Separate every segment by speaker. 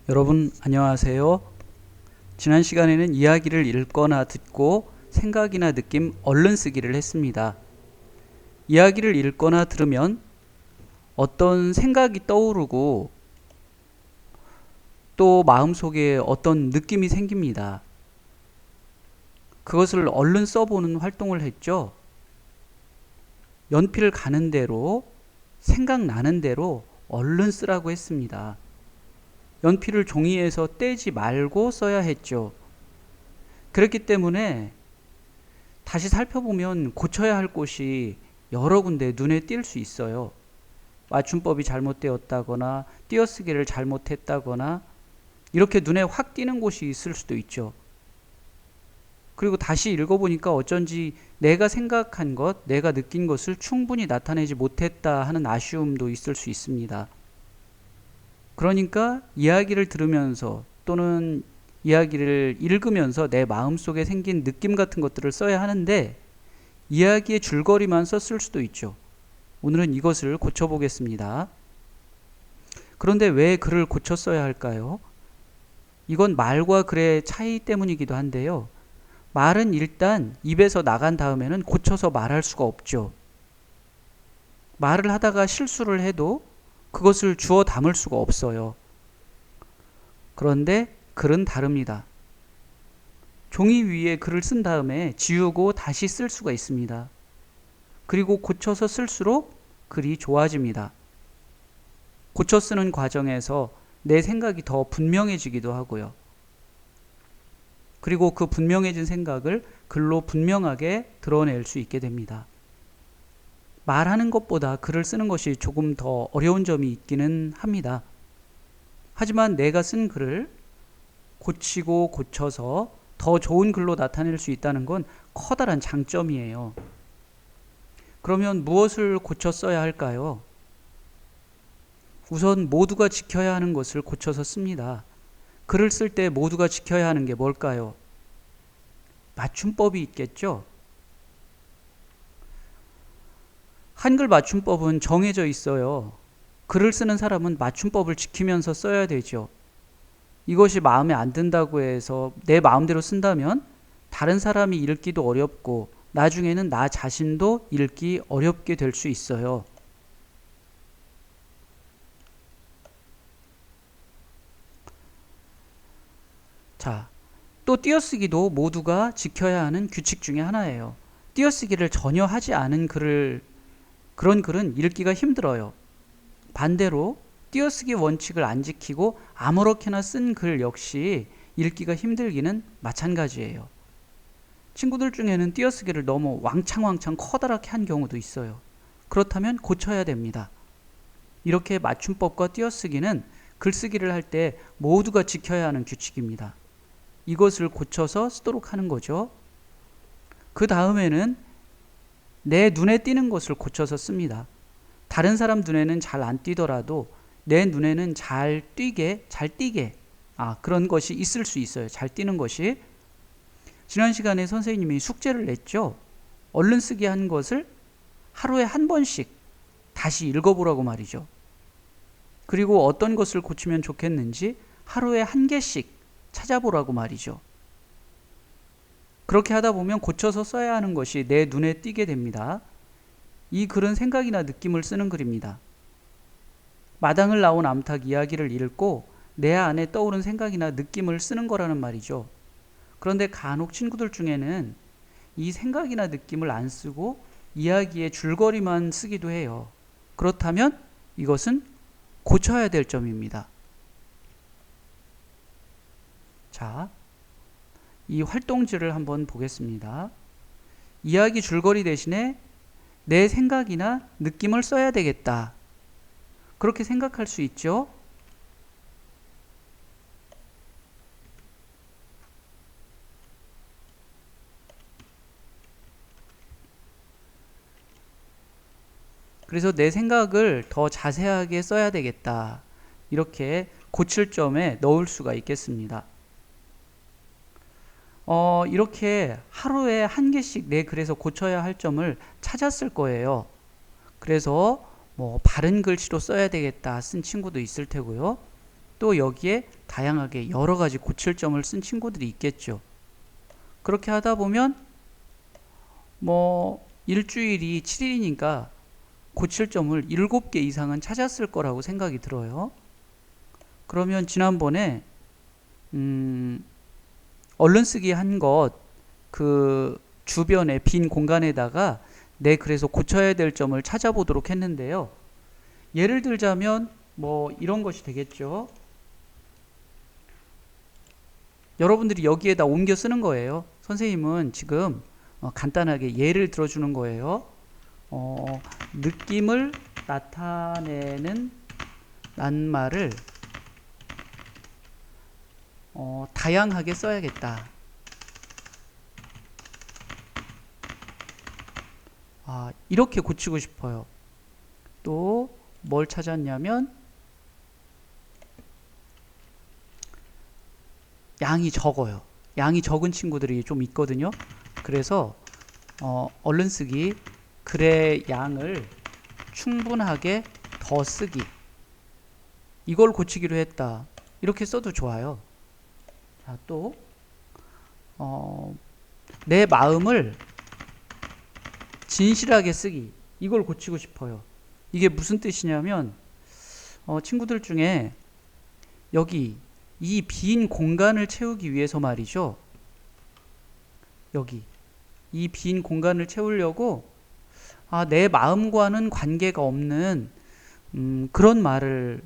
Speaker 1: 여러분 안녕하세요. 지난 시간에는 이야기를 읽거나 듣고 생각이나 느낌 얼른 쓰기를 했습니다. 이야기를 읽거나 들으면 어떤 생각이 떠오르고 또 마음속에 어떤 느낌이 생깁니다. 그것을 얼른 써보는 활동을 했죠. 연필 가는 대로 생각나는 대로 얼른 쓰라고 했습니다. 연필을 종이에서 떼지 말고 써야 했죠. 그렇기 때문에 다시 살펴보면 고쳐야 할 곳이 여러 군데 눈에 띌 수 있어요. 맞춤법이 잘못되었다거나 띄어쓰기를 잘못했다거나 이렇게 눈에 확 띄는 곳이 있을 수도 있죠. 그리고 다시 읽어보니까 어쩐지 내가 생각한 것, 내가 느낀 것을 충분히 나타내지 못했다 하는 아쉬움도 있을 수 있습니다. 그러니까 이야기를 들으면서 또는 이야기를 읽으면서 내 마음속에 생긴 느낌 같은 것들을 써야 하는데 이야기의 줄거리만 썼을 수도 있죠. 오늘은 이것을 고쳐보겠습니다. 그런데 왜 글을 고쳐 써야 할까요? 이건 말과 글의 차이 때문이기도 한데요. 말은 일단 입에서 나간 다음에는 고쳐서 말할 수가 없죠. 말을 하다가 실수를 해도 그것을 주워 담을 수가 없어요. 그런데 글은 다릅니다. 종이 위에 글을 쓴 다음에 지우고 다시 쓸 수가 있습니다. 그리고 고쳐서 쓸수록 글이 좋아집니다. 고쳐 쓰는 과정에서 내 생각이 더 분명해지기도 하고요. 그리고 그 분명해진 생각을 글로 분명하게 드러낼 수 있게 됩니다. 말하는 것보다 글을 쓰는 것이 조금 더 어려운 점이 있기는 합니다. 하지만 내가 쓴 글을 고치고 고쳐서 더 좋은 글로 나타낼 수 있다는 건 커다란 장점이에요. 그러면 무엇을 고쳐 써야 할까요? 우선 모두가 지켜야 하는 것을 고쳐서 씁니다. 글을 쓸 때 모두가 지켜야 하는 게 뭘까요? 맞춤법이 있겠죠? 한글 맞춤법은 정해져 있어요. 글을 쓰는 사람은 맞춤법을 지키면서 써야 되죠. 이것이 마음에 안 든다고 해서 내 마음대로 쓴다면 다른 사람이 읽기도 어렵고 나중에는 나 자신도 읽기 어렵게 될 수 있어요. 자, 또 띄어쓰기도 모두가 지켜야 하는 규칙 중에 하나예요. 띄어쓰기를 전혀 하지 않은 그런 글은 읽기가 힘들어요. 반대로 띄어쓰기 원칙을 안 지키고 아무렇게나 쓴 글 역시 읽기가 힘들기는 마찬가지예요. 친구들 중에는 띄어쓰기를 너무 왕창왕창 커다랗게 한 경우도 있어요. 그렇다면 고쳐야 됩니다. 이렇게 맞춤법과 띄어쓰기는 글쓰기를 할 때 모두가 지켜야 하는 규칙입니다. 이것을 고쳐서 쓰도록 하는 거죠. 그 다음에는 내 눈에 띄는 것을 고쳐서 씁니다. 다른 사람 눈에는 잘 안 띄더라도 내 눈에는 잘 띄게 그런 것이 있을 수 있어요. 잘 띄는 것이. 지난 시간에 선생님이 숙제를 냈죠. 얼른 쓰기 한 것을 하루에 한 번씩 다시 읽어보라고 말이죠. 그리고 어떤 것을 고치면 좋겠는지 하루에 한 개씩 찾아보라고 말이죠. 그렇게 하다 보면 고쳐서 써야 하는 것이 내 눈에 띄게 됩니다. 이 글은 생각이나 느낌을 쓰는 글입니다. 마당을 나온 암탉 이야기를 읽고 내 안에 떠오른 생각이나 느낌을 쓰는 거라는 말이죠. 그런데 간혹 친구들 중에는 이 생각이나 느낌을 안 쓰고 이야기의 줄거리만 쓰기도 해요. 그렇다면 이것은 고쳐야 될 점입니다. 자, 이 활동지를 한번 보겠습니다. 이야기 줄거리 대신에 내 생각이나 느낌을 써야 되겠다. 그렇게 생각할 수 있죠? 그래서 내 생각을 더 자세하게 써야 되겠다. 이렇게 고칠 점에 넣을 수가 있겠습니다. 이렇게 하루에 한 개씩 내 글에서 고쳐야 할 점을 찾았을 거예요. 그래서 뭐 바른 글씨로 써야 되겠다 쓴 친구도 있을 테고요. 또 여기에 다양하게 여러 가지 고칠 점을 쓴 친구들이 있겠죠. 그렇게 하다 보면 뭐 일주일이 7일이니까 고칠 점을 7개 이상은 찾았을 거라고 생각이 들어요. 그러면 지난번에 얼른 쓰기 한 것 그 주변에 빈 공간에다가 그래서 고쳐야 될 점을 찾아보도록 했는데요. 예를 들자면 뭐 이런 것이 되겠죠. 여러분들이 여기에다 옮겨 쓰는 거예요. 선생님은 지금 간단하게 예를 들어주는 거예요. 느낌을 나타내는 낱말을 다양하게 써야겠다. 이렇게 고치고 싶어요. 또 뭘 찾았냐면 양이 적어요. 양이 적은 친구들이 좀 있거든요. 그래서 얼른 쓰기 글의 양을 충분하게 더 쓰기, 이걸 고치기로 했다. 이렇게 써도 좋아요. 자, 또 내 마음을 진실하게 쓰기, 이걸 고치고 싶어요. 이게 무슨 뜻이냐면 친구들 중에 여기 이 빈 공간을 채우기 위해서 말이죠. 여기 이 빈 공간을 채우려고 내 마음과는 관계가 없는 그런 말을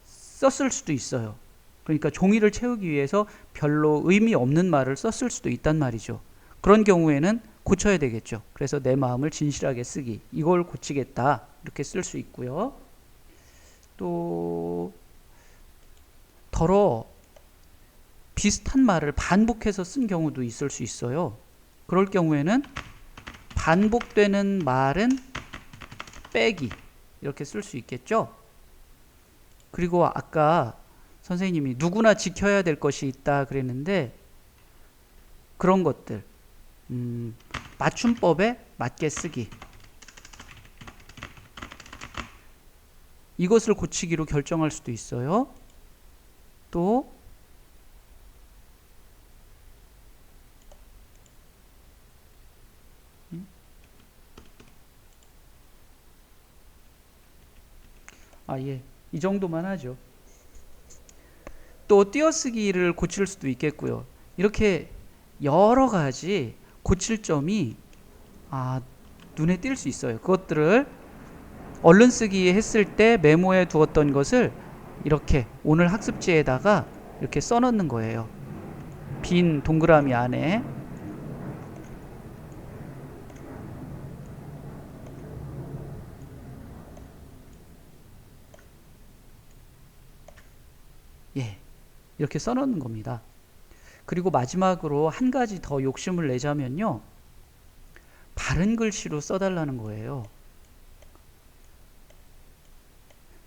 Speaker 1: 썼을 수도 있어요. 그러니까 종이를 채우기 위해서 별로 의미 없는 말을 썼을 수도 있단 말이죠. 그런 경우에는 고쳐야 되겠죠. 그래서 내 마음을 진실하게 쓰기, 이걸 고치겠다, 이렇게 쓸 수 있고요. 또 더러 비슷한 말을 반복해서 쓴 경우도 있을 수 있어요. 그럴 경우에는 반복되는 말은 빼기, 이렇게 쓸 수 있겠죠. 그리고 아까 선생님이 누구나 지켜야 될 것이 있다 그랬는데, 그런 것들 맞춤법에 맞게 쓰기, 이것을 고치기로 결정할 수도 있어요. 또 이 정도만 하죠. 또 띄어쓰기를 고칠 수도 있겠고요. 이렇게 여러 가지 고칠 점이 눈에 띌 수 있어요. 그것들을 얼른 쓰기 했을 때 메모해 두었던 것을 이렇게 오늘 학습지에다가 이렇게 써넣는 거예요. 빈 동그라미 안에. 이렇게 써놓는 겁니다. 그리고 마지막으로 한 가지 더 욕심을 내자면요, 바른 글씨로 써달라는 거예요.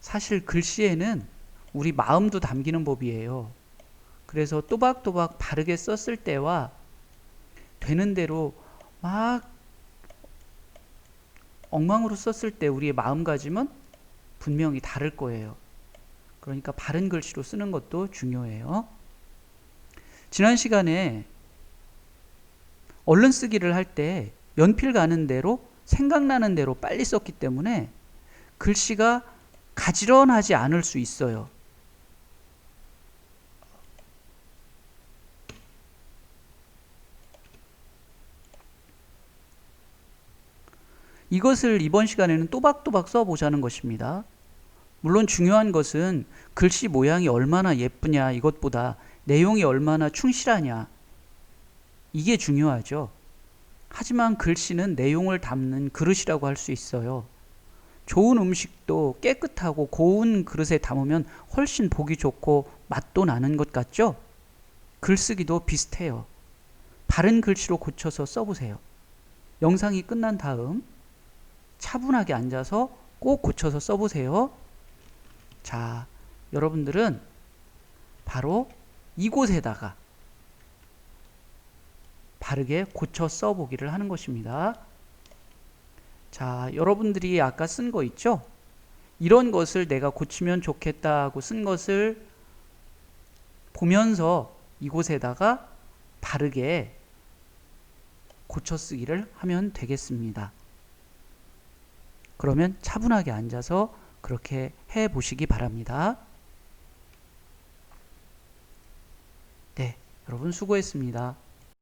Speaker 1: 사실 글씨에는 우리 마음도 담기는 법이에요. 그래서 또박또박 바르게 썼을 때와 되는 대로 막 엉망으로 썼을 때 우리의 마음가짐은 분명히 다를 거예요. 그러니까 바른 글씨로 쓰는 것도 중요해요. 지난 시간에 얼른 쓰기를 할 때 연필 가는 대로, 생각나는 대로 빨리 썼기 때문에 글씨가 가지런하지 않을 수 있어요. 이것을 이번 시간에는 또박또박 써보자는 것입니다. 물론 중요한 것은 글씨 모양이 얼마나 예쁘냐, 이것보다 내용이 얼마나 충실하냐, 이게 중요하죠. 하지만 글씨는 내용을 담는 그릇이라고 할 수 있어요. 좋은 음식도 깨끗하고 고운 그릇에 담으면 훨씬 보기 좋고 맛도 나는 것 같죠? 글쓰기도 비슷해요. 바른 글씨로 고쳐서 써보세요. 영상이 끝난 다음 차분하게 앉아서 꼭 고쳐서 써보세요. 자, 여러분들은 바로 이곳에다가 바르게 고쳐 써보기를 하는 것입니다. 자, 여러분들이 아까 쓴 거 있죠? 이런 것을 내가 고치면 좋겠다 하고 쓴 것을 보면서 이곳에다가 바르게 고쳐 쓰기를 하면 되겠습니다. 그러면 차분하게 앉아서 그렇게 해 보시기 바랍니다. 네, 여러분 수고했습니다.